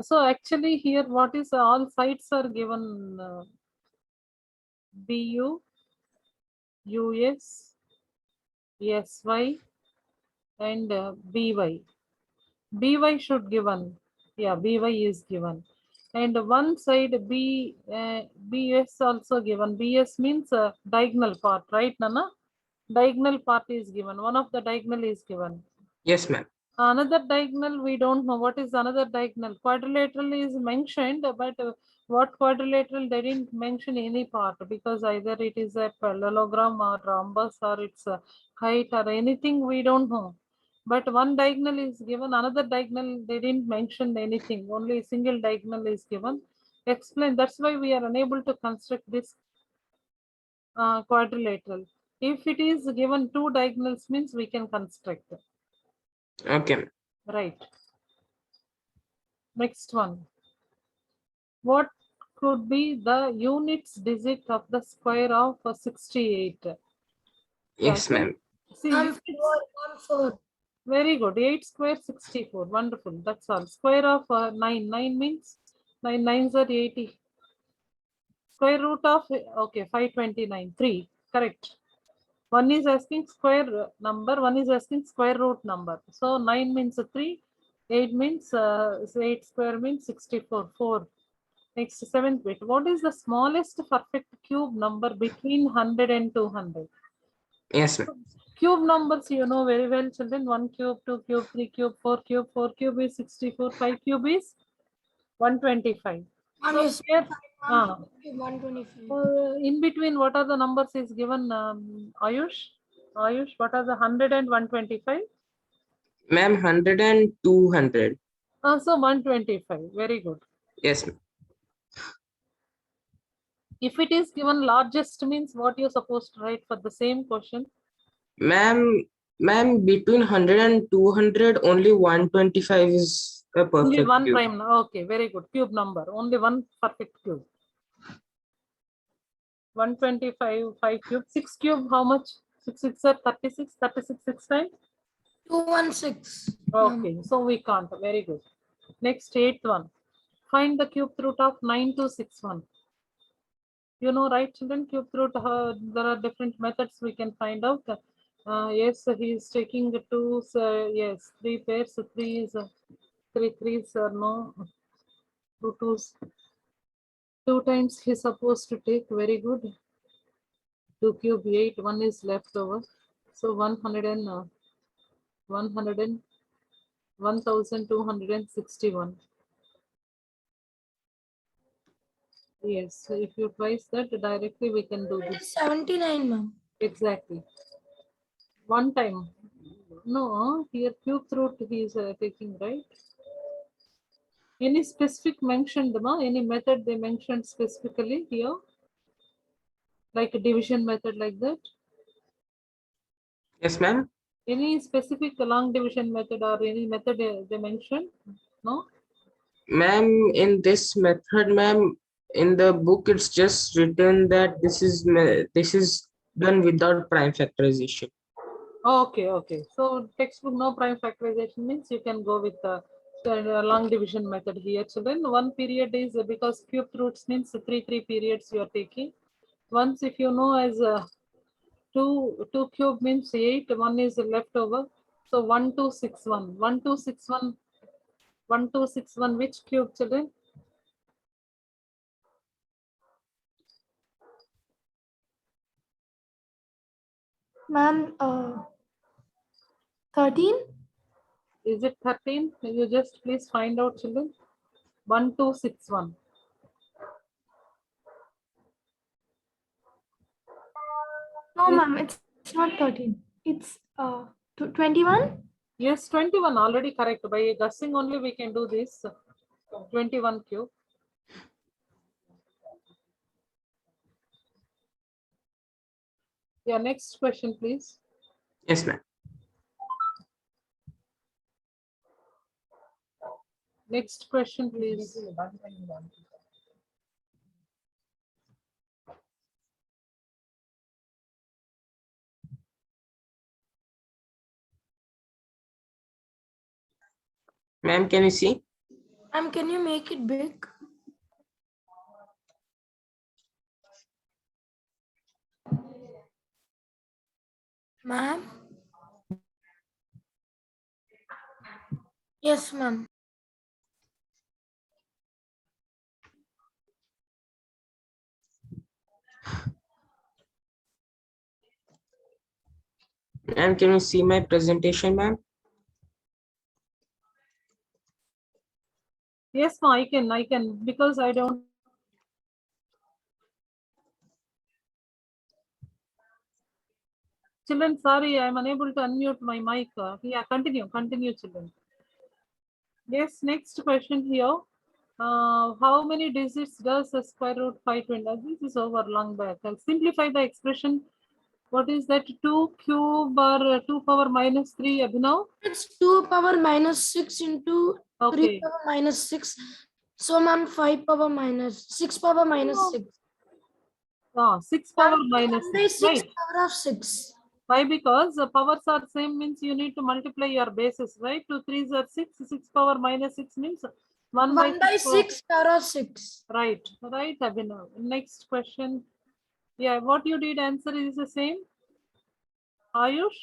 So actually here what is all sides are given BU, US, SY and BY. BY should given. Yeah, BY is given. And one side BS also given. BS means diagonal part, right, Nana? Diagonal part is given. One of the diagonal is given. Yes, ma'am. Another diagonal, we don't know what is another diagonal. Quadrilateral is mentioned, but what quadrilateral, they didn't mention any part, because either it is a parallelogram or rhombus or it's a height or anything, we don't know. But one diagonal is given, another diagonal, they didn't mention anything, only a single diagonal is given. Explain, that's why we are unable to construct this quadrilateral. If it is given two diagonals means we can construct. Okay. Right. Next one. What could be the units digit of the square of 68? Yes, ma'am. See, very good. 8 square 64. Wonderful. That's all. Square of 9. 9 means 9 nines are 80. Square root of, okay, 529. 3. Correct. One is asking square number, one is asking square root number. So 9 means 3. 8 means 8 square means 64. 4. Next, seventh bit. What is the smallest perfect cube number between 100 and 200? Yes, ma'am. Cube numbers, you know very well, children. 1 cube, 2 cube, 3 cube, 4 cube. 4 cube is 64. 5 cube is 125. So here, 125. In between, what are the numbers is given, Ayush? Ayush, what are the 100 and 125? Ma'am, 100 and 200. So 125. Very good. Yes, ma'am. If it is given largest means what you're supposed to write for the same question? Ma'am, between 100 and 200, only 125 is a perfect Only one cube. prime. Okay, very good. Cube number. Only one perfect cube. 125, 5 cube. 6 cube, how much? 6 6 are 36. 36 6 times? 216. Okay, so we can't. Very good. Next, eighth one. Find the cube root of 9261. You know, right, children? Cube root, there are different methods we can find out. Yes, he is taking the two, yes, 3 pairs. 3 is 3 threes, no, 2 twos. 2 times he's supposed to take. Very good. 2 cube 8. 1 is left over. So 100 and 100 and 1261. Yes, so if you twice that directly, we can do this. 79, ma'am. Exactly. One time. No, here cube root he is taking, right? Any specific mentioned, any method they mentioned specifically here? Like a division method like that? Yes, ma'am. Any specific long division method or any method they mentioned? No? Ma'am, in this method, ma'am, in the book, it's just written that this is done without prime factorization. Okay, okay. So textbook no prime factorization means you can go with the long division method here. So then one period is because cube roots means 3 periods you are taking. Once if you know as 2 cube means 8, 1 is left over. So 1261, 1261, 1261, which cube, children? Ma'am, 13? Is it 13? You just please find out, children. 1261. No, ma'am, it's not 13. It's 21? Yes, 21 already correct. By guessing only we can do this. 21 cube. Yeah, next question, please. Yes, ma'am. Next question, please. Ma'am, can you see? Can you make it big? Ma'am? Yes, ma'am. Ma'am, can you see my presentation, ma'am? Yes, ma, I can, because I don't. Children, sorry, I'm unable to unmute my mic. Yeah, continue, children. Yes, next question here. How many digits does the square root 520? This is over long back. I'll simplify the expression. What is that? 2 cube or 2 power minus 3, Abhinav? It's 2 power minus 6 into 3 Okay. power minus 6. So, ma'am, 5 power minus 6 power minus 6. 6 power Ma'am, minus 1 by 6, 6 right? power of 6. Why? Because the powers are same means you need to multiply your bases, right? 2 3s are 6. 6 power minus 6 means 1 by 1 by 6. Power. 6 power of 6. Right, Abhinav. Next question. Yeah, what you did answer is the same. Ayush?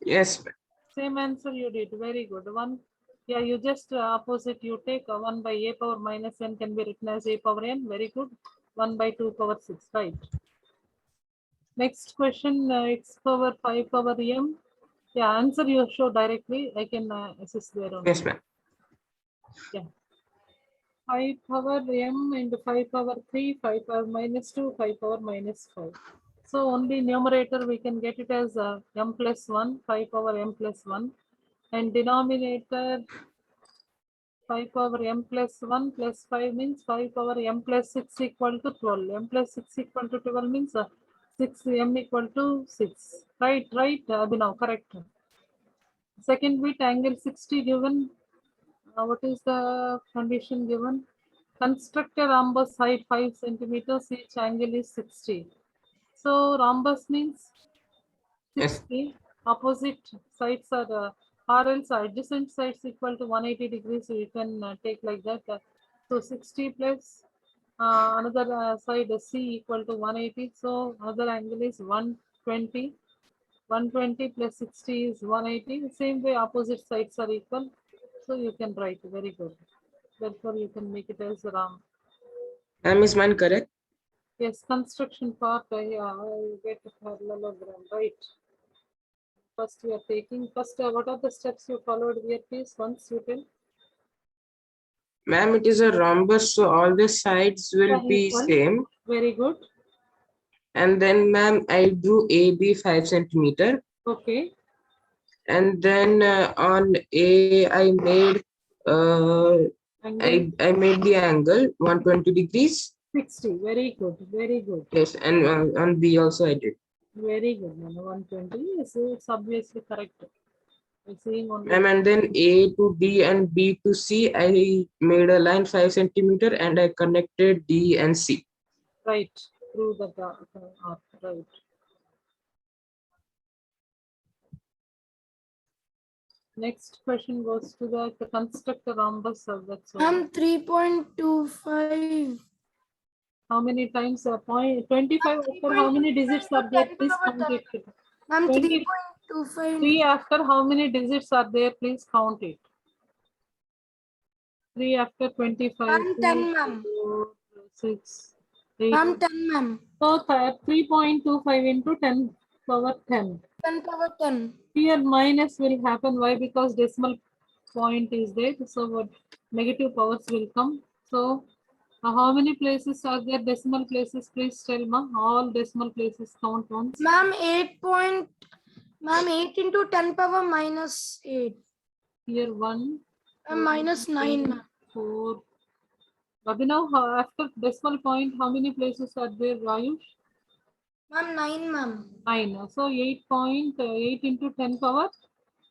Yes, ma'am. Same answer you did. Very good. One. Yeah, you just opposite. You take 1 by a power minus n can be written as a power n. Very good. 1 by 2 power 6. Right. Next question. X power 5 power m. Yeah, answer you show directly. I can assist there only. Yes, ma'am. Yeah. 5 power m into 5 power 3, 5 power minus 2, 5 power minus 5. So only numerator we can get it as m plus 1, 5 power m plus 1. And denominator 5 power m plus 1 plus 5 means 5 power m plus 6 equal to 12. M plus 6 equal to 12 means 6 m equal to 6. Right, Abhinav, correct. Second bit angle 60 given. What is the condition given? Construct a rhombus height 5 centimeters, each angle is 60. So rhombus means Yes. 60. Opposite sides are or else adjacent sides equal to 180 degrees. So you can take like that. So 60 plus another side C equal to 180. So another angle is 120. 120 plus 60 is 180. The same way opposite sides are equal. So you can write. Very good. Therefore, you can make it as Ram. Ma'am, is mine correct? Yes, construction part, yeah, I get a parallelogram, right? First, we are taking, what are the steps you followed here, please? Once you tell. Ma'am, it is a rhombus, so all the sides will Yeah, be equal. same. Very good. And then, ma'am, I drew AB 5 centimeter. Okay. And then on A, I made Angle I made the angle 120 degrees. 60. Very good. Very good. Yes, and on B also I did. Very good. 120. Yes, it's obviously correct. I'm seeing only. Ma'am, and then A to D and B to C, I made a line 5 centimeter and I connected D and C. Right. Through the arc. Right. Next question goes to the construct a rhombus. That's all. 3.25. How many times a point? 25 after how many digits are there? Please count it. Ma'am, 23 3.25. after how many digits are there? Please count it. 3 after 25. Ma'am, 10, ma'am. 4, 6, 8. Ma'am, 10, ma'am. So 3.25 into 10 power 10. 10 power 10. Here minus will happen. Why? Because decimal point is there. So what negative powers will come. So how many places are there? Decimal places, please tell ma. All decimal places count once. Ma'am, 8 into 10 power minus 8. Here 1, Minus 9, ma'am. 4. Abhinav, after decimal point, how many places are there, Ayush? Ma'am, 9, ma'am. 9. So 8.8 into 10 power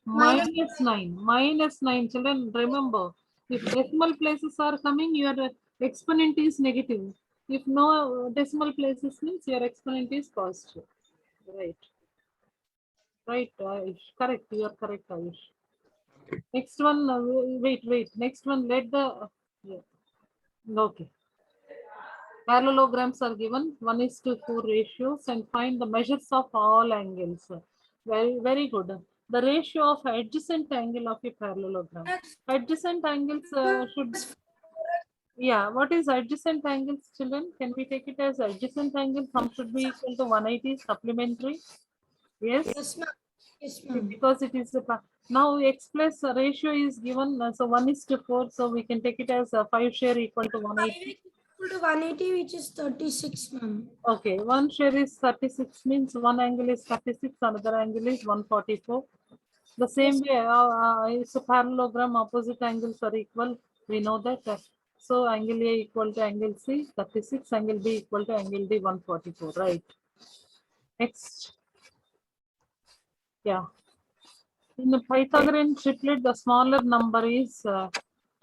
Minus minus 9. Minus 9. Children, remember, if decimal places are coming, your exponent is negative. If no decimal places means your exponent is positive. Right. Right, Ayush. Correct. You are correct, Ayush. Next one, wait. Next one, let the, yeah. Okay. Parallelograms are given 1:4 ratios and find the measures of all angles. Very good. The ratio of adjacent angle of a parallelogram. Adjacent angles should, yeah, what is adjacent angles, children? Can we take it as adjacent angle? Some should be equal to 180 supplementary. Yes, Yes, ma'am. Yes, ma'am. because it is now x plus ratio is given, so 1:4, so we can take it as a 5 share equal to 180. Equal to 180, which is 36, ma'am. Okay, one share is 36, means one angle is 36, another angle is 144. The same way, it's a parallelogram, opposite angles are equal. We know that. So angle A equal to angle C, 36, angle B equal to angle D, 144, right? Next. Yeah. In the Pythagorean triplet, the smaller number is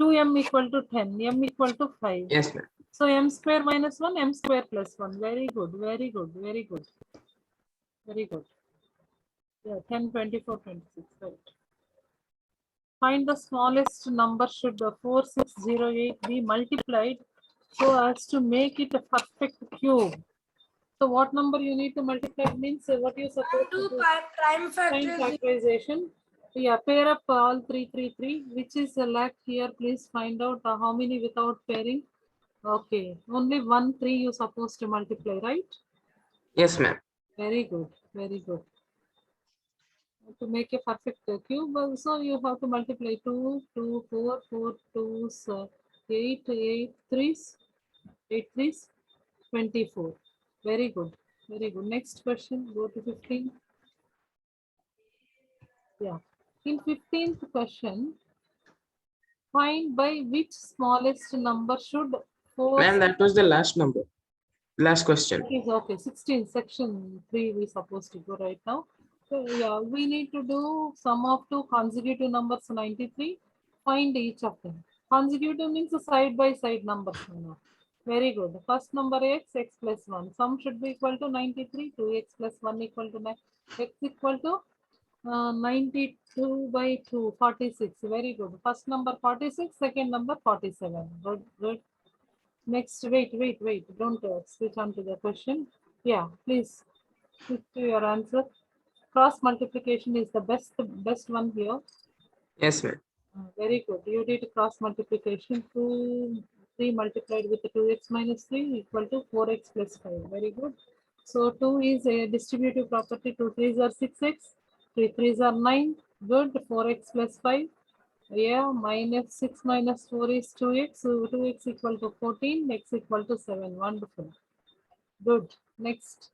2m equal to 10, m equal to 5. Yes, ma'am. So m square minus 1, m square plus 1. Very good, very good, very good. Very good. Yeah, 10, 24, 26, right. Find the smallest number should 4608 be multiplied so as to make it a perfect cube. So what number you need to multiply means what you supposed to Do do? prime Prime factor. factorization. Yeah, pair up all 3, which is a lakh here. Please find out how many without pairing. Okay, only 1, 3 you supposed to multiply, right? Yes, ma'am. Very good, very good. To make a perfect cube, so you have to multiply 2, 2, 4, 4, 2, 8, 8, 3s, 8, 3s, 24. Very good, very good. Next question, go to 15. Yeah, in 15th question, find by which smallest number should force. Ma'am, that was the last number. Last question. Is okay. 16, section 3 we supposed to go right now. So yeah, we need to do sum of two consecutive numbers 93. Find each of them. Consecutive means a side by side numbers. Very good. First number x plus 1. Sum should be equal to 93. 2x plus 1 equal to 9. X equal to 92 by 2, 46. Very good. First number 46, second number 47. Good, good. Next, wait. Don't switch on to the question. Yeah, please switch to your answer. Cross multiplication is the best one here. Yes, ma'am. Very good. You did cross multiplication. 3 multiplied with 2x minus 3 equal to 4x plus 5. Very good. So 2 is a distributive property. 2 3s are 6x. 3 3s are 9. Good. 4x plus 5. Yeah, minus 6 minus 4 is 2x. So 2x equal to 14, x equal to 7. Wonderful. Good. Next.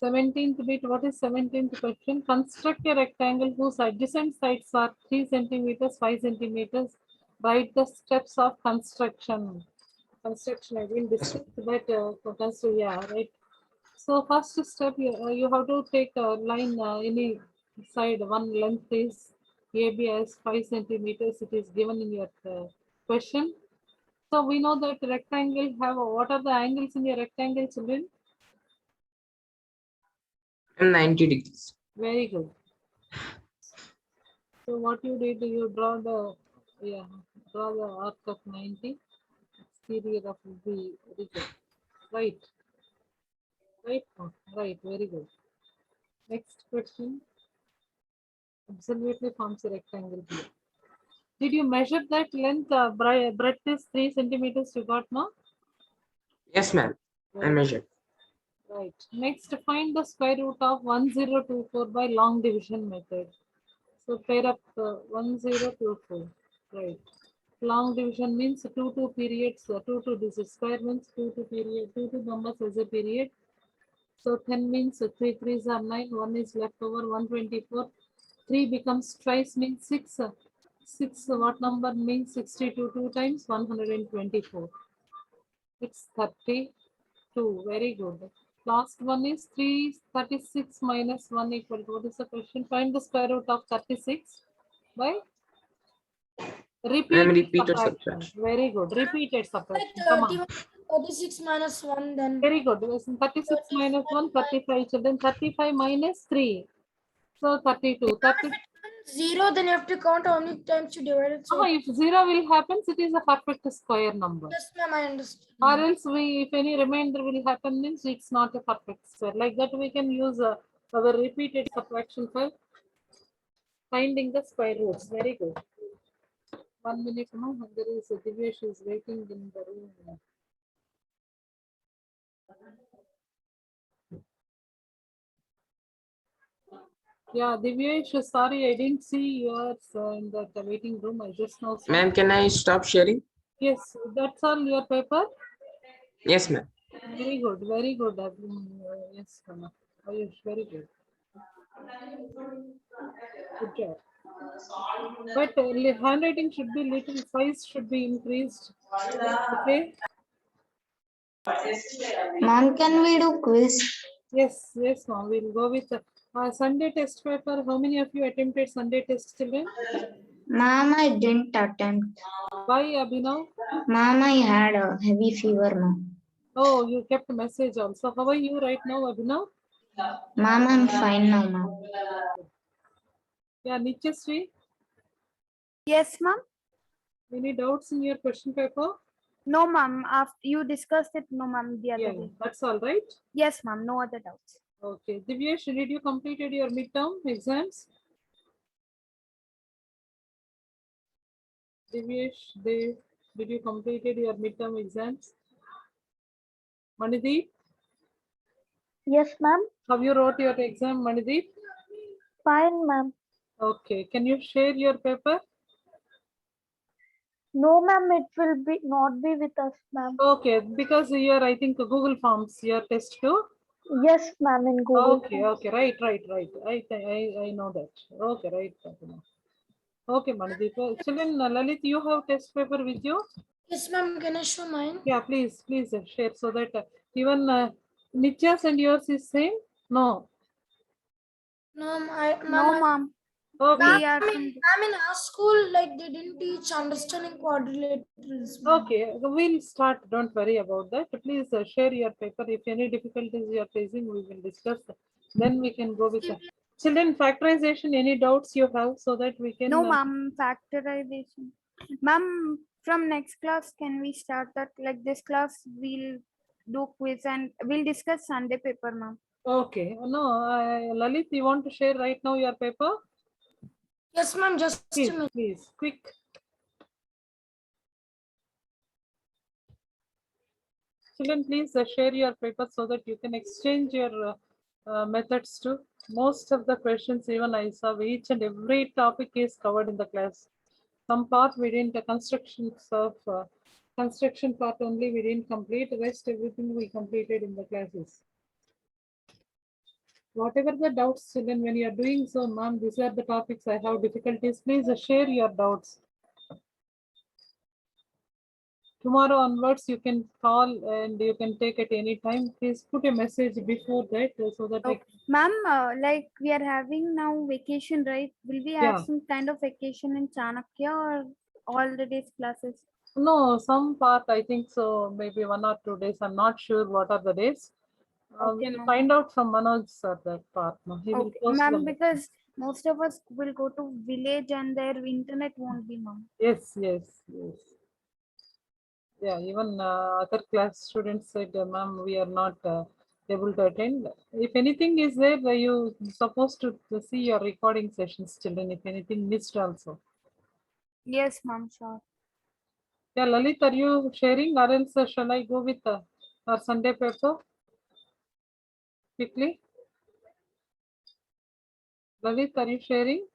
17th bit. What is 17th question? Construct a rectangle whose adjacent sides are 3 centimeters, 5 centimeters. Write the steps of construction. I will discuss that. Yeah, right. So first step, you have to take a line any side. One length is AB as 5 centimeters. It is given in your question. So we know that rectangle have what are the angles in your rectangle, children? And 90 degrees. Very good. So what you did, you draw the arc of 90. Exterior of the region. Right. Right. Right. Very good. Next question. Absolutely forms a rectangle here. Did you measure that length? Breadth is 3 centimeters. You got now? Yes, ma'am. I measured. Right. Next, find the square root of 1024 by long division method. So pair up 1024. Right. Long division means 2 periods. 2 this is square means 2 period. 2 numbers as a period. So 10 means 3 3s are 9. 1 is left over 124. 3 becomes twice means 6. 6 what number means 62 2 times 124. It's 32. Very good. Last one is 336 minus 1 equal to what is the question? Find the square root of 36 by Repeated subtraction. subtraction. Very good. Repeated subtraction. Come on. 36 minus 1, then Very good. 36 minus 1, 35. So then 35 minus 3. So 32. 30, Zero, then you have to count how many times you divided. So If 0 will happen, it is a perfect square number. yes, ma'am, I understand. Or else if any remainder will happen, means it's not a perfect square. Like that, we can use our repeated subtraction for finding the square roots. Very good. 1 minute, no? There is a Divyesh is waiting in the room. Yeah, Divyesh, sorry, I didn't see yours in the waiting room. I just now saw. Ma'am, can I stop sharing? Yes, that's all your paper. Yes, ma'am. Very good, very good. Yes, Pranav. Ayush, very good. Good job. But handwriting should be little, size should be increased. Okay. Mom, can we do quiz? Yes, yes, ma'am. We'll go with Sunday test paper. How many of you attempted Sunday test, children? Mom, I didn't attempt. Why, Abhinav? Mom, I had a heavy fever, mom. Oh, you kept a message also. How are you right now, Abhinav? Mom, I'm fine now, mom. Yeah, Nityasree, Yes, ma'am. any doubts in your question paper? No, ma'am. After you discussed it, no, ma'am, the other Yeah, day. that's all right. Yes, ma'am. No other doubts. Okay. Divyesh, did you completed your midterm exams? Divyesh, did you completed your midterm exams? Manideep, Yes, ma'am. have you wrote your exam, Manideep? Fine, ma'am. Okay. Can you share your paper? No, ma'am. It will be not be with us, ma'am. Okay, because you're, I think, Google Forms, your test too. Yes, ma'am. In Google. Okay, okay, right. I know that. Okay, right. Fatima. Okay, Manideep. Children, Lalit, you have test paper with you? Yes, ma'am, can I show mine? Yeah, please share so that even Nitya's and yours is same? No. No, No, ma'am. Okay. We are from. I'm in our school, like they didn't teach understanding quadrilaterals. ma'am. Okay, we'll start. Don't worry about that. Please share your paper. If any difficulties you are facing, we will discuss. Then we can go with the children factorization. Any doubts you have so that we can. No, ma'am. Factorization. Ma'am, from next class, can we start that? Like this class, we'll do quiz and we'll discuss Sunday paper, ma'am. Okay. No, Lalit, you want to share right now your paper? Yes, ma'am, just a Please, minute. please, quick. Children, please share your paper so that you can exchange your methods too. Most of the questions, even I saw, each and every topic is covered in the class. Some part we didn't, the constructions of construction part only we didn't complete. The rest everything we completed in the classes. Whatever the doubts, children, when you are doing so, ma'am, these are the topics I have difficulties. Please share your doubts. Tomorrow onwards, you can call and you can take at any time. Please put a message before that so that I. Ma'am, like we are having now vacation, right? Will we have Yeah. some kind of vacation in Chanakya or all the days classes? No, some part I think so, maybe 1 or 2 days. I'm not sure what are the days. Okay, We'll ma'am. find out from Manoj sir that part. No? He will Okay, post ma'am, the because most of us will go to village and their internet won't be, ma'am. Yes. Yeah, even other class students said, ma'am, we are not able to attend. If anything is there, you supposed to see your recording sessions, children. If anything missed also. Yes, ma'am, sure. Yeah, Lalit, are you sharing or else shall I go with our Sunday paper quickly? Lalit, are you sharing?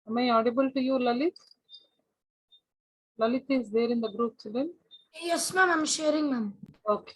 Am I audible to you, Lalit? Lalit is there in the group, children. Yes, ma'am, I'm sharing, ma'am. Okay.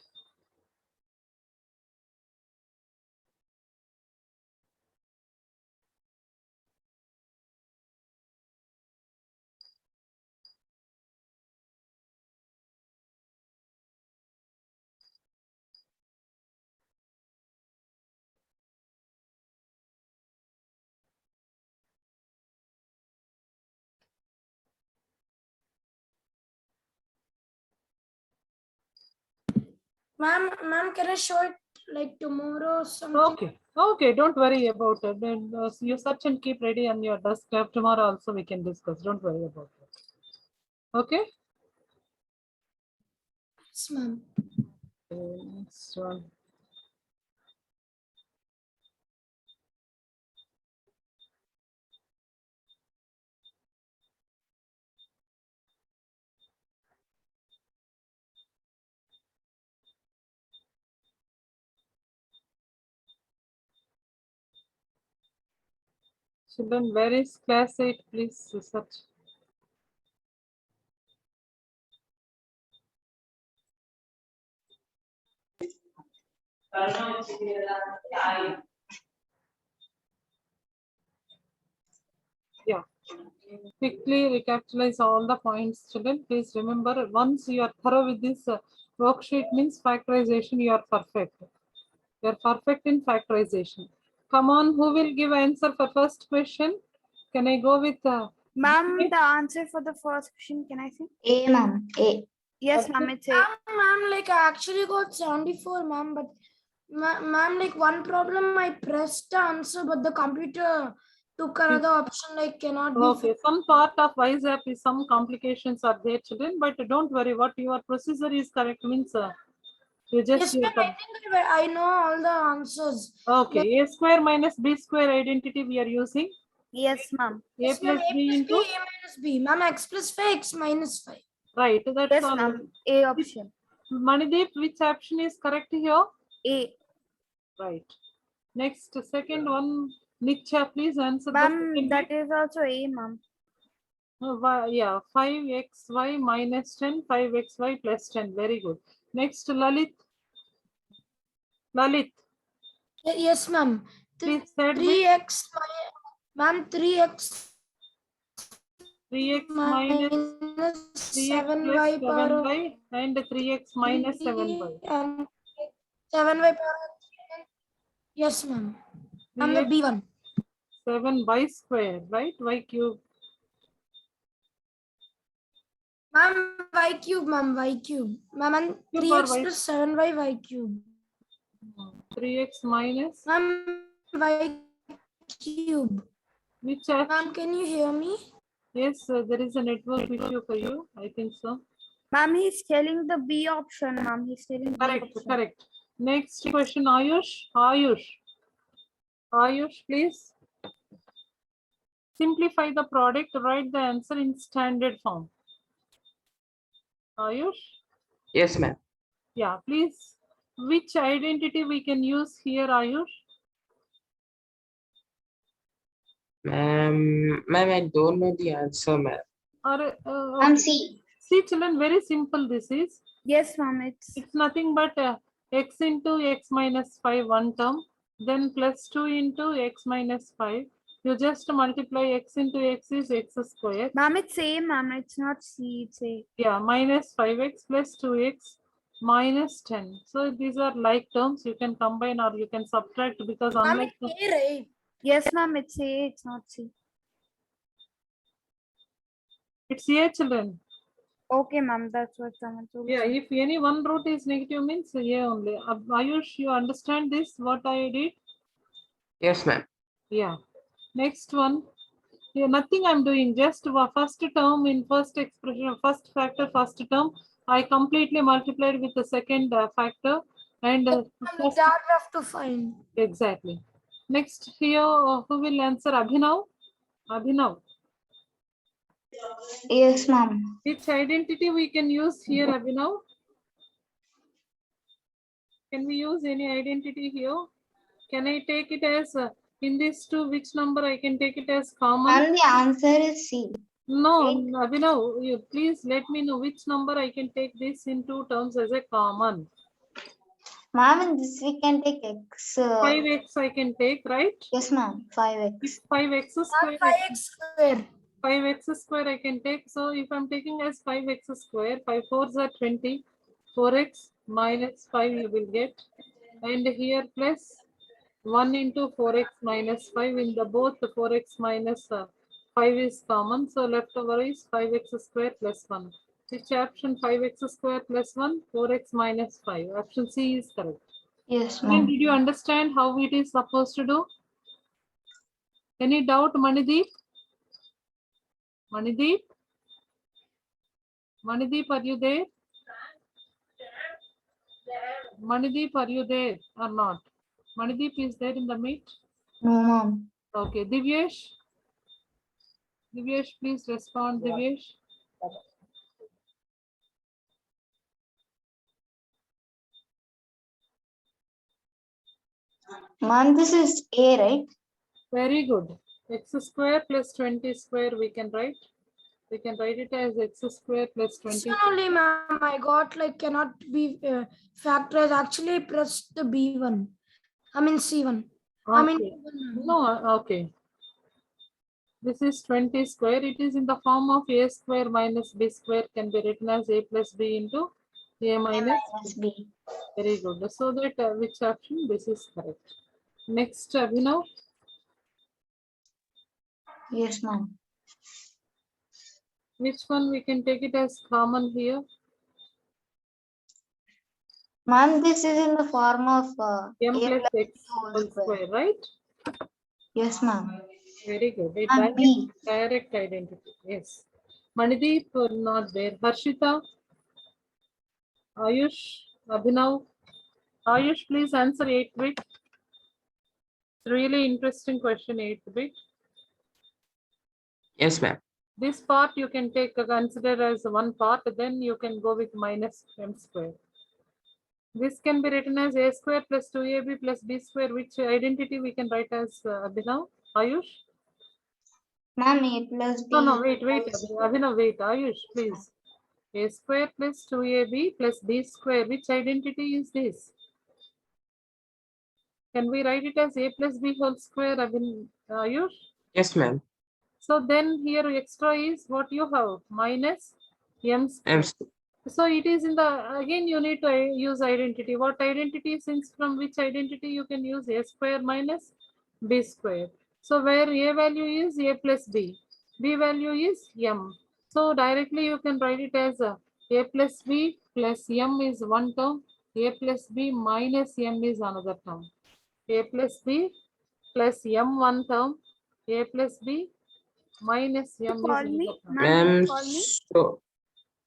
Ma'am, can I show it like tomorrow or something. Okay, okay, don't worry about it. Then you search and keep ready on your desk. Tomorrow also we can discuss. Don't worry about it. Okay. Yes, ma'am. Next one. Children, where is class 8? Please search. Yeah. Quickly recapitalize all the points, children. Please remember, once you are thorough with this worksheet means factorization, you are perfect. You are perfect in factorization. Come on, who will give answer for first question? Can I go with Ma'am, the answer for the first question, can I see? A, ma'am. A. Yes, Okay. ma'am, it's A. Ma'am, like I actually got 74, ma'am, but ma'am, like one problem, I pressed the answer, but the computer took another option, like cannot be. Okay, some part of WISAP is some complications are there, children, but don't worry, what your procedure is correct means you just Yes, ma'am, I think I know all the answers. okay. A square minus B square identity we are using. Yes, ma'am. A Yes, ma'am, plus A B plus B, into A minus B. Ma'am, X plus 5, X minus 5. right. That's Yes, all. ma'am. A option. Manideep, which option is correct here? A. Right. Next, second one, Nicha, please answer the Ma'am, second that bit. is also A, ma'am. Yeah, 5xy minus 10, 5xy plus 10. Very good. Next, Lalit. Lalit, Yes, ma'am. please third bit. 3x, ma'am, 3x 3x minus minus 3x plus 7y power of 7y and 3x minus 7y. and 7y power of 3. Yes, ma'am. I'm the 3x B1. 7y square, right? Y cube. Ma'am, y cube, ma'am, y cube. Ma'am, and Cube or 3x y? plus 7y, y cube. 3x minus Ma'am, y cube. which option? Ma'am, can you hear me? Yes, there is a network issue for you. I think so. Ma'am, he's telling the B option, ma'am. He's telling B Correct, option. correct. Next question, Ayush. Ayush, please. Simplify the product, write the answer in standard form. Ayush? Yes, ma'am. Yeah, please. Which identity we can use here, Ayush? Ma'am, I don't know the answer, ma'am. Or, Ma'am, C. see, children, very simple this is. Yes, ma'am. It's nothing but x into x minus 5 one term, then plus 2 into x minus 5. You just multiply x into x is x square. Ma'am, it's A, ma'am. It's not C. It's A. Yeah, minus 5x plus 2x minus 10. So these are like terms. You can combine or you can subtract because Ma'am, unlike it's A, right? Yes, ma'am. It's A. It's not C. it's a children. Okay, ma'am. That's what someone told. Yeah, if any one root is negative means a only. Ayush, you understand this? What I did? Yes, ma'am. Yeah. Next one. Yeah, nothing I'm doing. Just first term in first expression, first factor, first term. I completely multiplied with the second factor and Ma'am, first, that we have to find. exactly. Next here, who will answer? Abhinav? Abhinav. Yes, ma'am. Which identity we can use here, Abhinav? Can we use any identity here? Can I take it as in these two, which number I can take it as common? And the answer is C. No, Abhinav, you please let me know which number I can take this in two terms as a common. Ma'am, in this we can take X. 5x I can take, right? Yes, ma'am. 5X. If 5x square, 5x square. 5x square I can take. So if I'm taking as 5x square, 5 4s are 20. 4x minus 5 you will get. And here plus 1 into 4x minus 5 in the both the 4x minus 5 is common. So left over is 5x square plus 1. Which option 5x square plus 1? 4x minus 5. Option C is correct. Yes, Then ma'am. did you understand how it is supposed to do? Any doubt, Manideep? Manideep? Manideep, are you there? Manideep, are you there or not? Manideep is there in the meet? No, ma'am. Okay, Divyesh? Divyesh, please respond, Divyesh. Ma'am, this is A, right? Very good. X square plus 20 square we can write. We can write it as x square plus This 20. one only, ma'am. I got like cannot be factorized. Actually, I pressed the B1. I mean C1. I mean Okay. B1, ma'am. No, okay. This is 20 square. It is in the form of a square minus b square can be written as a plus b into a A minus. minus B. Very good. So that which option? This is correct. Next, Abhinav. Yes, ma'am. Which one we can take it as common here? Ma'am, this is in the form of M A plus plus x B whole whole square. square, right? Yes, ma'am. Very good. A And B. direct identity. Yes. Manideep not there. Harshita, Ayush, Abhinav. Ayush, please answer 8-bit. Really interesting question, 8-bit. Yes, ma'am. This part you can take consider as one part, then you can go with minus m square. This can be written as a square plus 2ab plus b square. Which identity we can write as Abhinav? Ayush? Ma'am, A plus B. No, wait, whole square. Abhinav, wait. Ayush, please. A square plus 2ab plus b square. Which identity is this? Can we write it as a plus b whole square, Ayush? Yes, ma'am. So then here extra is what you have, minus m square. I'm So it is in the, again you need to use identity. What identity, since from which identity you can use a square minus b square. So where a value is a plus b value is m. So directly you can write it as a plus b plus m is one term, a plus b minus m is another term. A plus b plus m one term, a plus b minus m is Call another me, term. ma'am. Did ma'am. you call me? So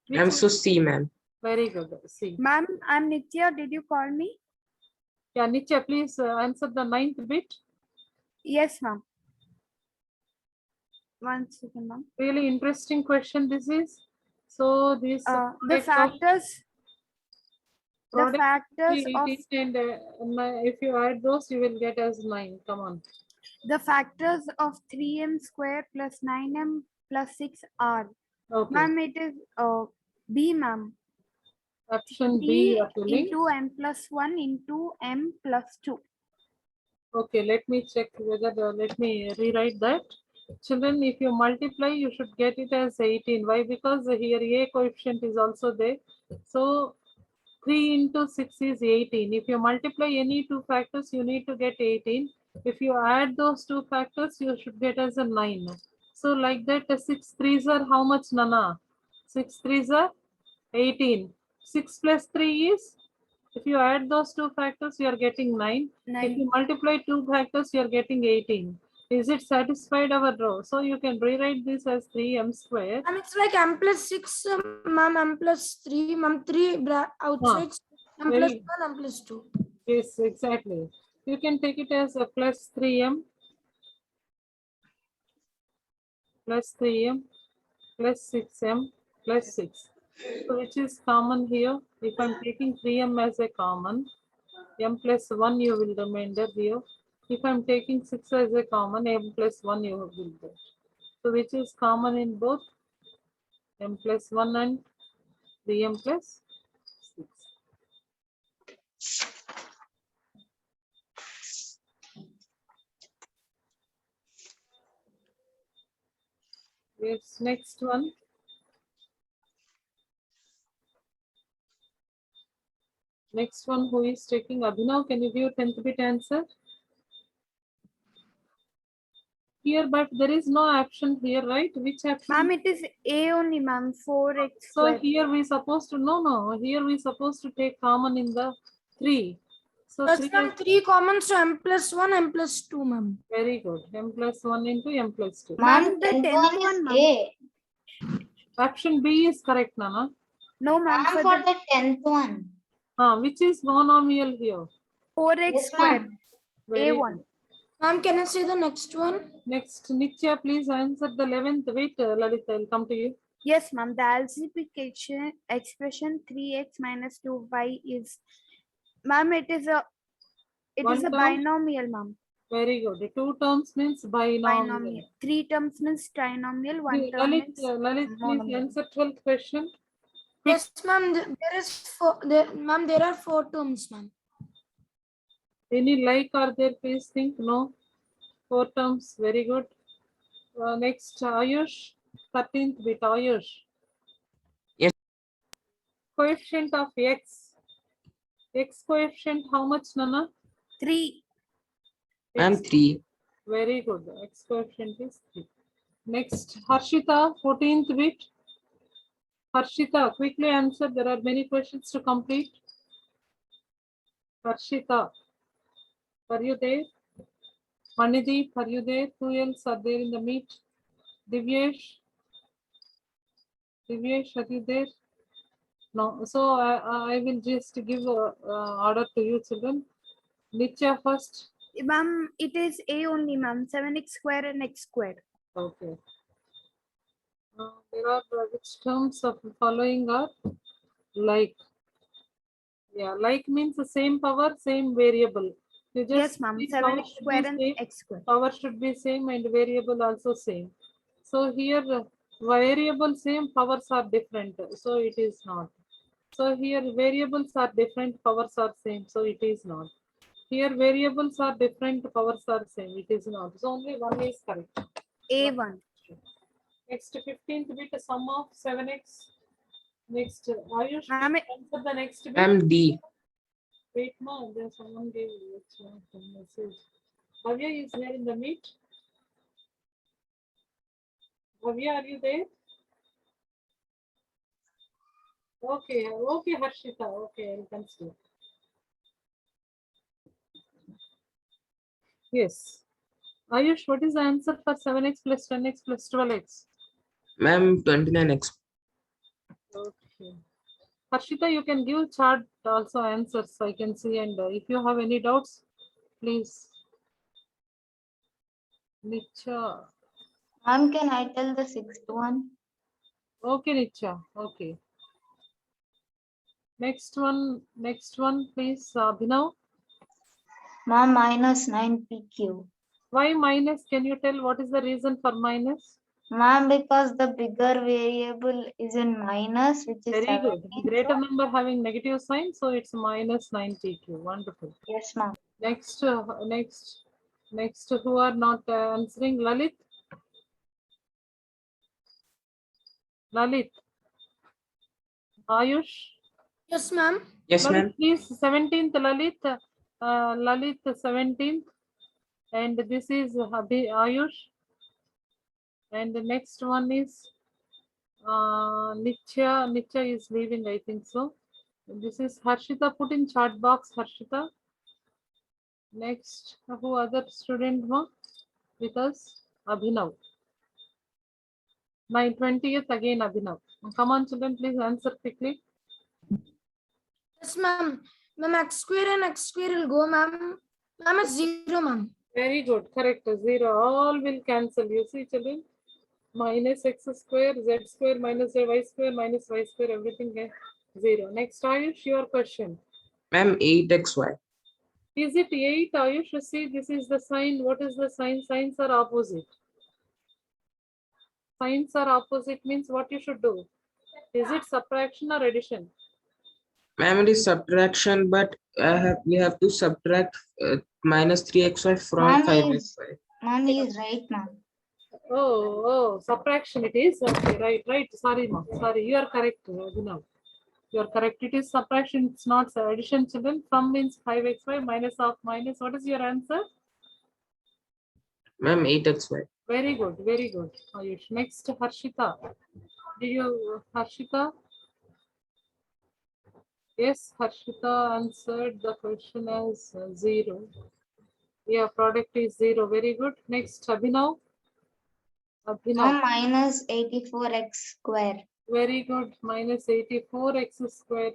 Which I'm one? so C, ma'am. Very good. See. Ma'am, I'm Nitya. Did you call me? Yeah, Nitya, please answer the 9th bit. Yes, ma'am. 1 second, ma'am. Really interesting question this is. So this The factors of 18 and if you add those, you will get as 9. Come on. the factors of 3m square plus 9m plus 6 are. Okay. Ma'am, it is B, ma'am. Option B, B you are telling. into m plus 1 into m plus 2. Okay, let me check whether, let me rewrite that. Children, if you multiply, you should get it as 18. Why? Because here a coefficient is also there. So 3 into 6 is 18. If you multiply any two factors, you need to get 18. If you add those two factors, you should get as a 9. So like that, 6 threes are how much, Nana? 6 threes are 18. 6 plus 3 is, if you add those two factors, you are getting 9. If 9. you multiply two factors, you are getting 18. Is it satisfied our row? So you can rewrite this as 3m square. And it's like m plus 6, ma'am, m plus 3, ma'am, 3 outside, m plus Very- 1, m plus 2. Yes, exactly. You can take it as a plus 3m plus 3m plus 6m plus 6. So which is common here? If I'm taking 3m as a common, m plus 1 you will remainder here. If I'm taking 6 as a common, m plus 1 you will get. So which is common in both m plus 1 and 3m plus 6. Yes, next one. Next one, who is taking? Abhinav, can you give 10th bit answer? Here, but there is no option here, right? Which option? Ma'am, it is A only, ma'am. 4x So square. here we supposed to, no, here we supposed to take common in the 3. So That's 3 ma'am, 3 common, so m plus 1, m plus 2, ma'am. very good. M plus 1 into M plus 2. Ma'am, the 10th 10th one is one, ma'am. A. Option B is correct, Nana. No, ma'am, Ma'am, for for the the 10th one. Which is monomial here? 4x Yes, square. ma'am. Very A1. good. Ma'am, can I say the next one? Next, Nitya, please answer the 11th. Wait, Lalita, I'll come to you. Yes, ma'am. The algebraic expression 3x minus 2y is, ma'am, it is a One term? binomial, ma'am. Very good. The 2 terms means binomial. Binomial. 3 terms means trinomial. 1 term Lalit, means Lalit, please monomial. answer 12th question. Quick. Yes, ma'am. There is 4. Ma'am, there are 4 terms, ma'am. Any like are there? Please think. No. 4 terms. Very good. Next, Ayush. 13th bit. Ayush. Yes. Coefficient of x. X coefficient, how much, Nana? 3. Ma'am, X, 3. very good. X coefficient is 3. Next, Harshita, 14th bit. Harshita, quickly answer. There are many questions to complete. Harshita, are you there? Manideep, are you there? Who else are there in the meet? Divyesh? Divyesh, are you there? No. So I will just give order to you, children. Nitya first. Ma'am, it is A only, ma'am. 7x square and x square. Okay. There are which terms of the following are like. Yeah, like means the same power, same variable. You just Yes, ma'am. see power 7x should square be and same, x square. power should be same and variable also same. So here variable same, powers are different. So it is not. So here variables are different, powers are same. So it is not. Here variables are different, powers are same. It is not. So only one is correct. A1. Next 15th bit, sum of 7x. Next, Ayush, Ma'am, answer the next bit. Ma'am, D. Wait, ma, there's someone gave you a message. Bhavya is there in the meet. Bhavya, are you there? Okay, okay, Harshita. Okay, I'll consider. Yes. Ayush, what is the answer for 7x plus 10x plus 12x? Ma'am, 29x. Okay. Harshita, you can give chart also answers so I can see, and if you have any doubts, please. Nicha. Ma'am, can I tell the 6th one? Okay, Nicha. Okay. Next one, please, Abhinav. Ma'am, minus 9pq. Why minus? Can you tell what is the reason for minus? Ma'am, because the bigger variable is in minus, which is Very good. 17. Greater So, number having negative sign, so it's minus 9pq. Wonderful. yes, ma'am. Next, next, who are not answering? Lalit. Lalit. Ayush. Yes, ma'am. Yes, Lalit, ma'am. please, 17th Lalit. Lalit 17th. And this is Ayush. And the next one is Nitya. Nitya is leaving, I think so. This is Harshita. Put in chat box, Harshita. Next, who other student with us? Abhinav. My 20th again, Abhinav. Come on, children, please answer quickly. Yes, ma'am. Ma'am, x square and x square will go, ma'am. Ma'am, it's 0, ma'am. Very good, correct. 0. All will cancel. You see, children, minus x square, z square, minus y square, minus y square, everything 0. Next, Ayush, your question. Ma'am, 8xy. Is it 8? Ayush, you see, this is the sign. What is the sign? Signs are opposite. Signs are opposite means what you should do. Is it subtraction or addition? Ma'am, it is subtraction, but we have to subtract minus 3xy from Ma'am, 5xy. Ma'am, he is right, ma'am. Oh, subtraction it is. Okay, right. Sorry, ma'am. Sorry, you are correct. Abhinav. You are correct. It is subtraction. It's not addition, children. From means 5xy minus of minus. What is your answer? Ma'am, 8xy. Very good. Very good. Ayush. Next, Harshita. Harshita? Yes, Harshita answered the question as 0. Yeah, product is 0. Very good. Next, Abhinav. Abhinav. Minus 84x square. Very good. Minus 84x square.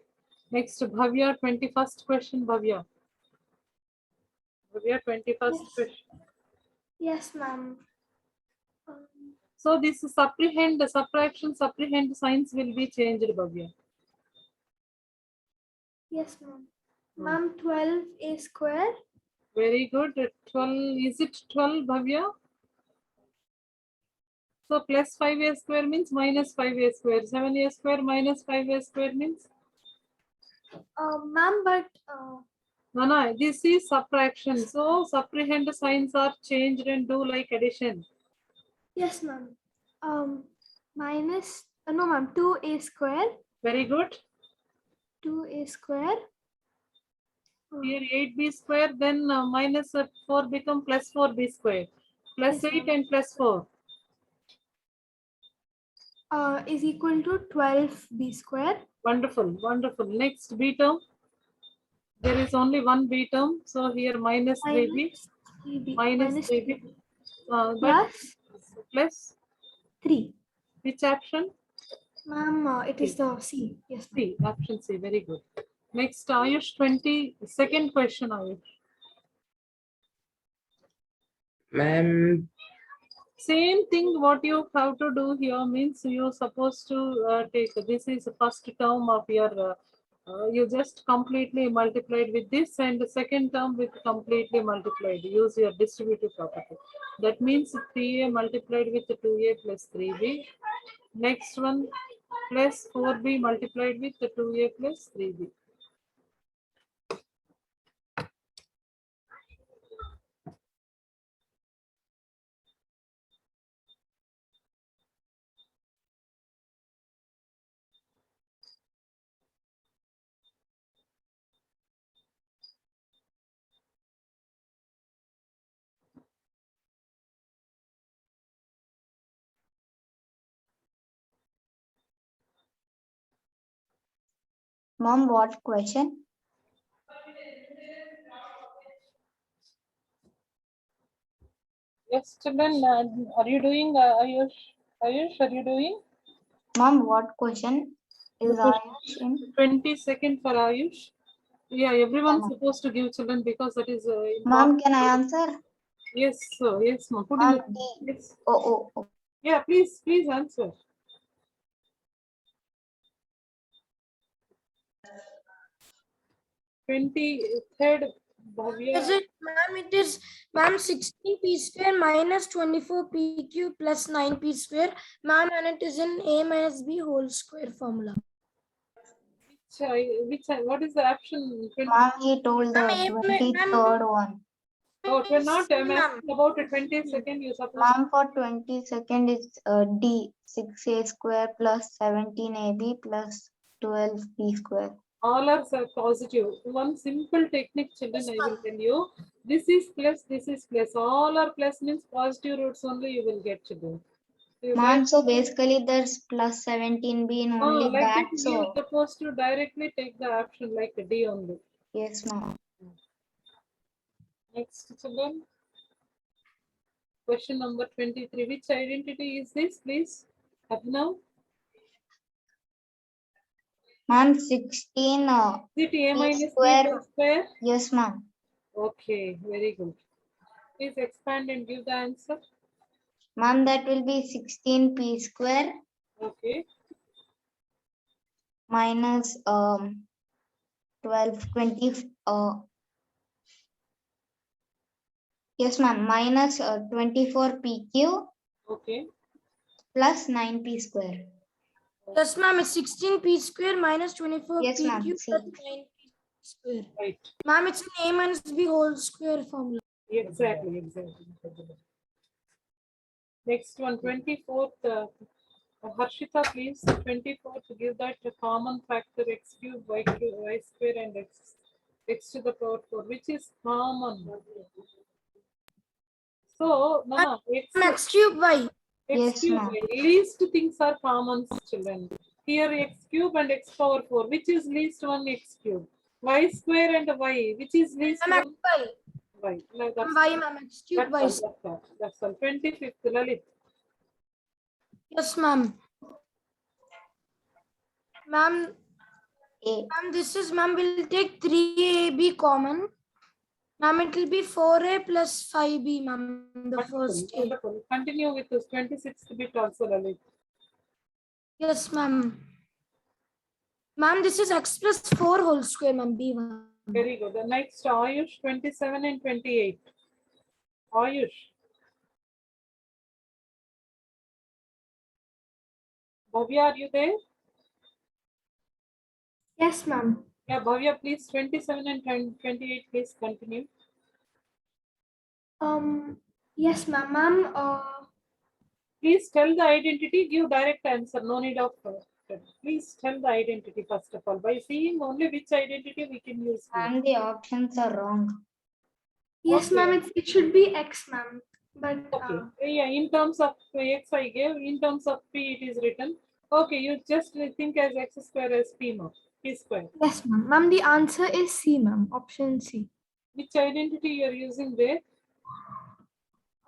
Next, Bhavya, 21st question, Bhavya. Bhavya, 21st Yes. question. Yes, ma'am. So this supprehend, subtraction, supprehend signs will be changed, Bhavya. Yes, ma'am. Ma'am, 12a square. Very good. 12, is it 12, Bhavya? So plus 5a square means minus 5a square. 7a square minus 5a square means? Ma'am, but No, this is subtraction. So supprehend signs are changed and do like addition. yes, ma'am. Minus no, ma'am. 2a square. Very good. 2a square. Here 8b square, then minus 4 become plus 4b square. Plus Yes, 8 ma'am. and plus 4. Is equal to 12b square. Wonderful, wonderful. Next b term. There is only one b term. So here minus 3b. Minus 3b. But Plus plus 3. which option? Ma'am, it is the C. Yes, ma'am. C. Option C. Very good. Next, Ayush, 22nd question, Ayush. Ma'am, Same thing what you have to do here means you're supposed to take, this is the first term of your, you just completely multiplied with this and the second term with completely multiplied. Use your distributive property. That means 3a multiplied with 2a plus 3b. Next one plus 4b multiplied with 2a plus 3b. Mom, what question? Yes, children, are you doing, Ayush? Ayush, are you doing? Mom, what question is The Ayush in? 22nd for Ayush. Yeah, everyone's Ma'am. supposed to give children because that is Mom, important. can I answer? Yes, sir. Yes, ma'am. Put in Mom, the, D. yes. Oh. Yeah, please answer. Third, Bhavya. Is it, ma'am? It is, ma'am, 16p square minus 24pq plus 9p square, ma'am, and it is in a minus b whole square formula. What is the option? Mom, he told the Ma'am, 23rd one. Oh, we're not. I'm Ma'am. asking about the 22nd. You're supposed. Mom, for 22nd is D. 6a square plus 17ab plus 12b square. All are positive. One simple technique, children, I will tell you. This is plus, this is plus. All are plus means positive roots only you will get, children. You Mom, get- so basically there's plus 17b in only like that. that, you're So, supposed to directly take the option like D only. yes, mom. Next, children. Question number 23. Which identity is this, please? Abhinav? Mom, 16 Is it A minus B square. whole square? Yes, ma'am. Okay, very good. Please expand and give the answer. Ma'am, that will be 16p square Okay. minus 20. Yes, ma'am. Minus 24pq Okay. plus 9p square. Yes, ma'am, it's 16p square minus 24pq Yes, ma'am. plus See. 9p square. Right. Ma'am, it's an a minus b whole square formula. Exactly. Next one, 24th. Harshita, please. 24th, give that a common factor x cube, y cube, y square, and x to the power 4, which is common. So, Nana, X cube y. x Yes, cube, ma'am. least things are common, children. Here x cube and x power 4. Which is least one x cube? Y square and y. Which is least Ma'am, one? y. Y. No, that's Y, ma'am, x cube, y. that's all. That's all. 25th, Lalit. Yes, ma'am. Ma'am, A. this is, ma'am, we'll take 3ab common. Ma'am, it will be 4a plus 5b, ma'am, the Wonderful, first a. wonderful. Continue with this 26th bit also, Lalit. Yes, ma'am. Ma'am, this is x plus 4 whole square, ma'am, b1. Very good. The next, Ayush, 27 and 28. Ayush. Bhavya, are you there? Yes, ma'am. Yeah, Bhavya, please, 27 and 28, please continue. Yes, ma'am. Please tell the identity, give direct answer, no need of please tell the identity first of all. By seeing only which identity we can use here. And the options are wrong. Yes, Okay. ma'am, it should be x, ma'am. But Okay, yeah, in terms of x I gave, in terms of p it is written. Okay, you just think as x square as p more, p square. yes, ma'am. Ma'am, the answer is C, ma'am. Option C. Which identity you are using there?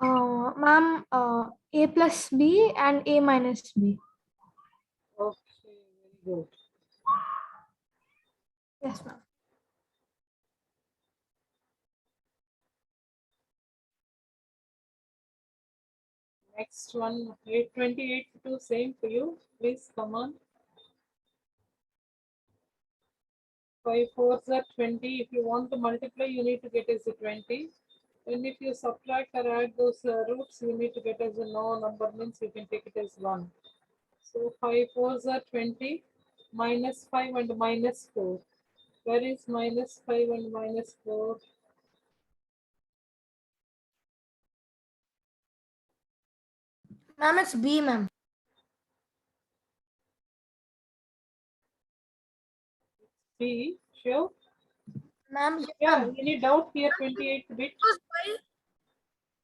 Ma'am, a plus b and a minus b. Okay, very good. Yes, ma'am. Next one, 28 to same for you. Please come on. 5 4s are 20. If you want to multiply, you need to get as a 20. And if you subtract or add those roots, you need to get as a no number, means you can take it as 1. So 5 4s are 20, minus 5 and minus 4. Where is minus 5 and minus 4? Ma'am, it's B, ma'am. B, sure. Ma'am, yes, Yeah, ma'am. any doubt here, 28 bit? Because why-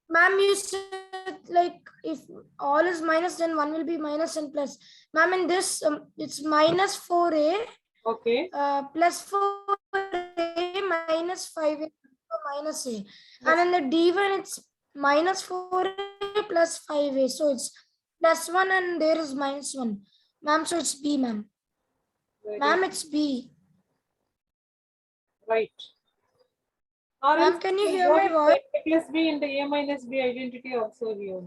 Ma'am, you said like if all is minus, then one will be minus and plus. Ma'am, in this, it's minus 4a Okay. plus 4a minus 5a minus a. And in the D1, it's minus 4a plus 5a. So it's plus 1 and there is minus 1. Ma'am, so it's B, ma'am. Very Ma'am, it's B. right. Or Ma'am, else can you we'll hear go my with voice? A plus B and the A minus B identity also here.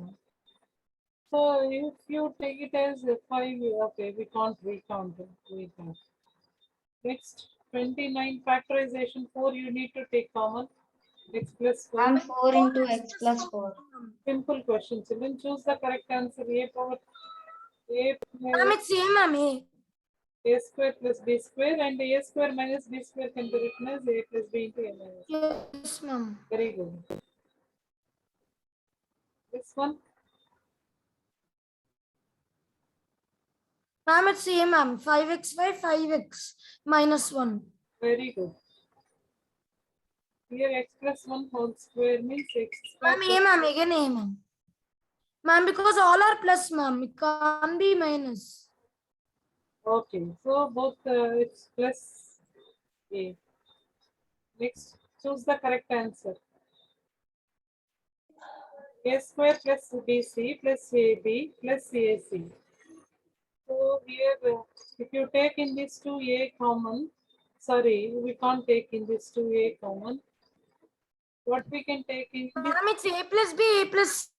So if you take it as a 5, okay, we can't recount it. We can't. Next, 29 factorization 4, you need to take common. X plus 4. And 4 into x plus 4. Simple question. Children, choose the correct answer. A power A Ma'am, it's A, ma'am. A. square plus B square, and A square minus B square can be written as A plus B into A minus B. Yes, ma'am. Very good. This one. Ma'am, it's A, ma'am. 5xy, 5x minus 1. Very good. Here x plus 1 whole square means x square. Ma'am, A, ma'am. Again A, ma'am. Ma'am, because all are plus, ma'am. It can't be minus. Okay, so both it's plus A. Next, choose the correct answer. A square plus BC plus AB plus CAC. So here, if you take in this 2A common, sorry, we can't take in this 2A common. What we can take in this, Ma'am, it's A plus B, A plus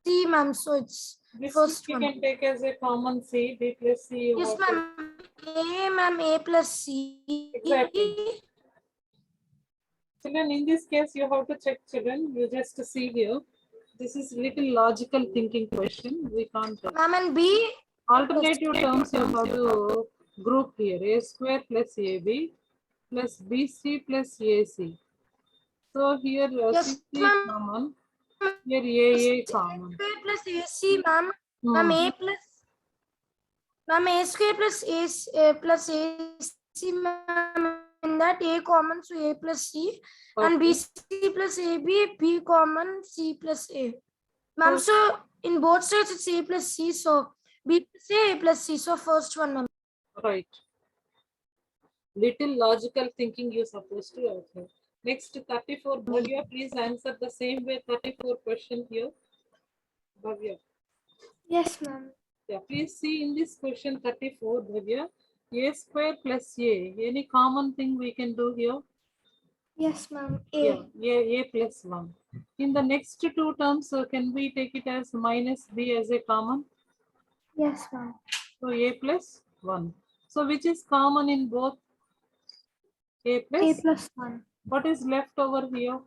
C, ma'am. So it's this first we one. can take as a common C, B plus C. you Yes, have to- ma'am. A, ma'am. A plus C. Exactly. Children, in this case, you have to check, children. You just see here. This is little logical thinking question. We can't. Ma'am, and B. Alternative terms you have to group here. A square plus AB plus BC plus AC. So here Yes, CC ma'am. common. Here AA common. A plus AC, ma'am. Ma'am, A plus. Ma'am, A square plus A plus AC, ma'am. In that A common, so A plus C. And Okay. BC plus AB, B common, C plus A. Ma'am, so in both sides it's A plus C, so B plus A plus C. So first one, ma'am. Right. Little logical thinking you're supposed to have. Here. Next, 34. Bhavya, please answer the same way 34 question here. Bhavya. Yes, ma'am. Yeah, please see in this question 34, Bhavya. A square plus A. Any common thing we can do here? Yes, ma'am. Yeah, A plus 1. In the next two terms, can we take it as minus B as a common? Yes, ma'am. So A plus 1. So which is common in both? A A plus? plus 1. What is left over here?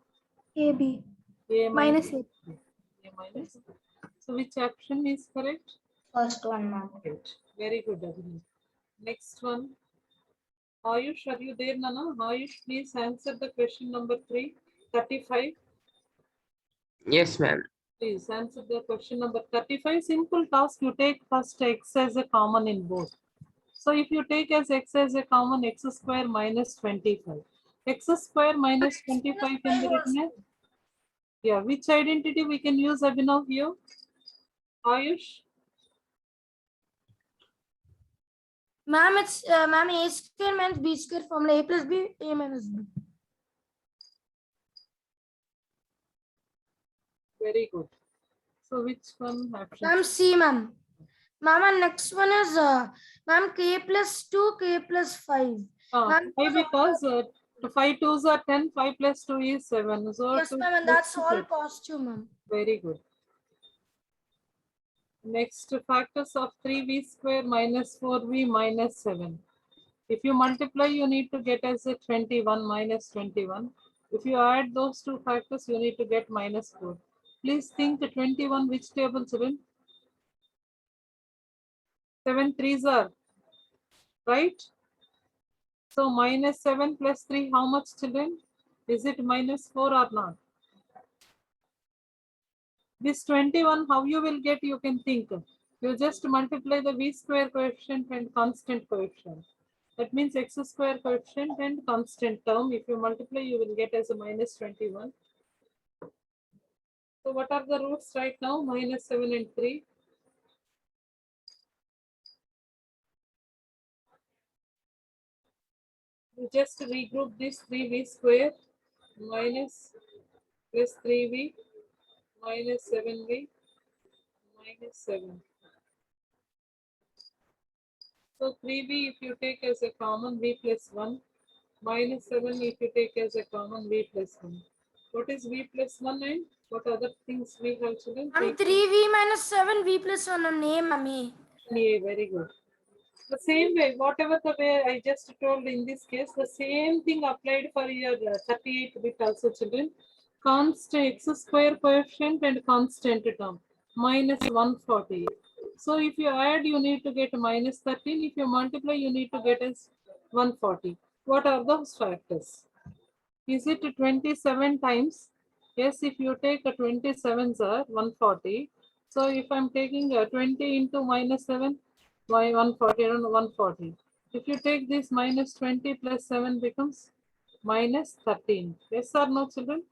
AB. A Minus A. A minus. So which option is correct? First one, ma'am. Right. Very good, Abhinav. Next one. Ayush, are you there, Nana? Ayush, please answer the question number 3, 35. Yes, ma'am. Please answer the question number 35. Simple task. You take first x as a common in both. So if you take as x as a common, x square minus 25. X square minus 25 can be written as, yeah, which identity we can use, Abhinav, here? Ayush? Ma'am, it's ma'am, A square minus B square formula. A plus B, A minus B. Very good. So which one option? Ma'am, C, ma'am. Ma'am, and next one is ma'am, K plus 2, K plus 5. Ma'am, Why? Because 5 2s are 10, 5 plus 2 is 7. So yes, two ma'am, and plus that's two all is- positive, ma'am. Very good. Next, factors of 3v square minus 4v minus 7. If you multiply, you need to get as a 21 minus 21. If you add those two factors, you need to get minus 4. Please think 21, which table, children? 7 3s are, right? So minus 7 plus 3, how much, children? Is it minus 4 or not? This 21, how you will get, you can think. You just multiply the v square coefficient and constant coefficient. That means x square coefficient and constant term. If you multiply, you will get as a minus 21. So what are the roots right now? Minus 7 and 3. You just regroup this 3v square minus plus 3v minus 7v minus 7. So 3v if you take as a common v plus 1 minus 7 if you take as a common v plus 1. What is v plus 1 and what other things we have, children? Ma'am, 3v minus 7, v plus 1, and A, ma'am, A. Yeah, very good. The same way, whatever the way I just told in this case, the same thing applied for your 38 bit also, children. Constant x square coefficient and constant term minus 140. So if you add, you need to get minus 13. If you multiply, you need to get as 140. What are those factors? Is it 27 times? Yes, if you take a 27s are 140. So if I'm taking a 20 into minus 7, why 140 and 140. If you take this minus 20 plus 7 becomes minus 13. Yes or no, children?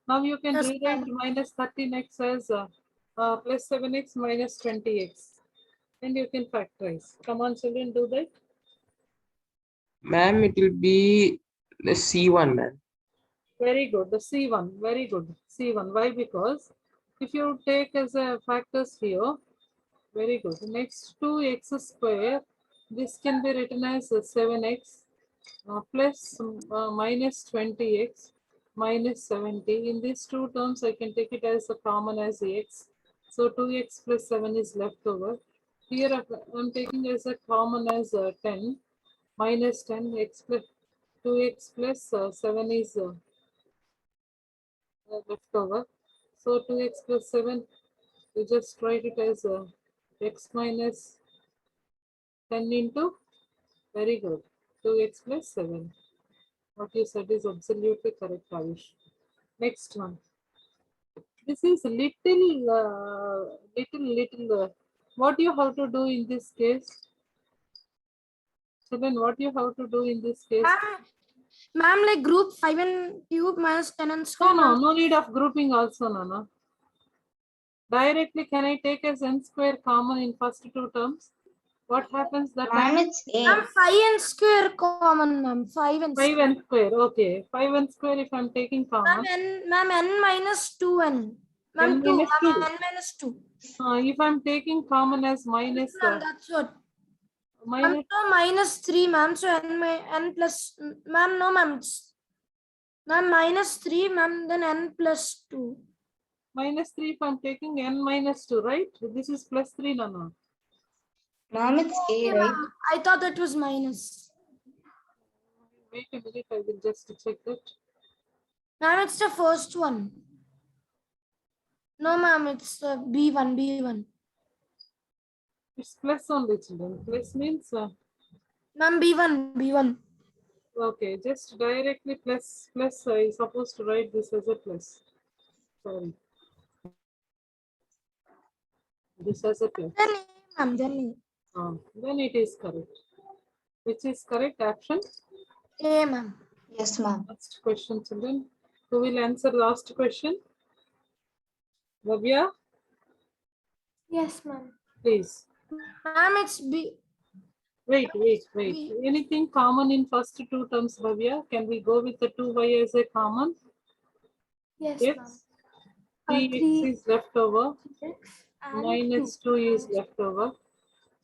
Now you can Yes, rewrite ma'am. minus 13x as plus 7x minus 20x. And you can factorize. Come on, children, do that. Ma'am, it will be the C1, ma'am. Very good. The C1, very good. C1. Why? Because if you take as a factors here, very good. Next 2x square, this can be written as 7x plus minus 20x minus 70. In these two terms, I can take it as a common as x. So 2x plus 7 is left over. Here I'm taking as a common as 10 minus 10 x plus 2x plus 7 is left over. So 2x plus 7, you just write it as x minus 10 into, very good, 2x plus 7. What you said is absolutely correct, Ayush. Next one. This is little. What you have to do in this case? Children, what you have to do in this case? Ma'am, like group 5 and cube minus 10 and square. No need of grouping also, Nana. Directly, can I take as n square common in first two terms? What happens that Ma'am, time? it's A. Ma'am, 5 and square common, ma'am. 5 and 5 square. and square. Okay. 5 and square if I'm taking common. Ma'am, n minus 2n. Ma'am, N 2. minus Ma'am, 2. n minus 2. If I'm taking common as minus Ma'am, that's what. Ma'am, minus no, minus 3, ma'am. So n plus, ma'am, no, ma'am. Ma'am, minus 3, ma'am, then n plus 2. minus 3 if I'm taking n minus 2, right? This is plus 3, no. Ma'am, it's A, Okay, right? ma'am. I thought that was minus. Wait a minute, I will just check that. Ma'am, it's the first one. No, ma'am, it's B1, B1. It's plus only, children. Plus means, Ma'am, B1, B1. okay, just directly plus, I supposed to write this as a plus. Sorry. This as a plus. Then A, ma'am, then Then it is correct. Which is correct option? A, ma'am. Yes, ma'am. Last question, children. Who will answer last question? Bhavya, Yes, ma'am. please. Ma'am, it's B. Wait. Anything common in first two terms, Bhavya? Can we go with the 2y as a common? Yes, Yes. 3x is left over. Minus 2 is left over.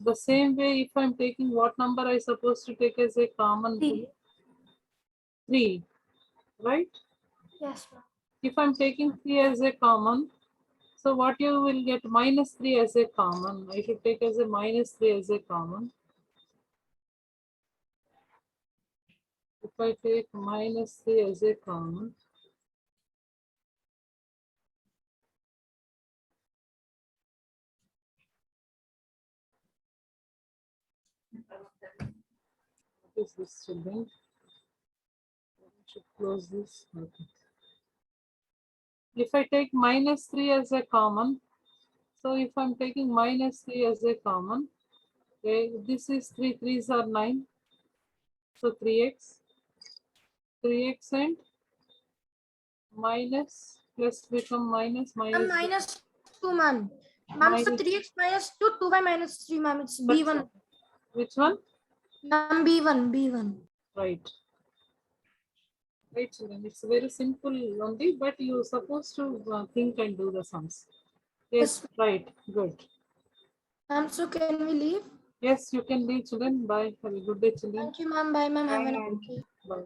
The same way, if I'm taking what number I supposed to take as a common? 3, right? Yes, ma'am. If I'm taking 3 as a common, so what you will get minus 3 as a common. I should take as a minus 3 as a common. If I take minus 3 as a common, what is this, children? I should close this. Okay. If I take minus 3 as a common, so if I'm taking minus 3 as a common, okay, this is 3 3s are 9. So 3x and minus plus become minus Ma'am, minus 2, ma'am. Ma'am, so minus- 3x minus 2, 2y minus 3, ma'am. It's B1. Which one? Ma'am, B1, B1. Right. Right, children. It's very simple only, but you're supposed to think and do the sums. Yes, right. Good. Ma'am, so can we leave? Yes, you can leave, children. Bye. Have a good day, children. Thank you, ma'am. Bye, ma'am. Have a Bye, nice ma'am. day. Bye.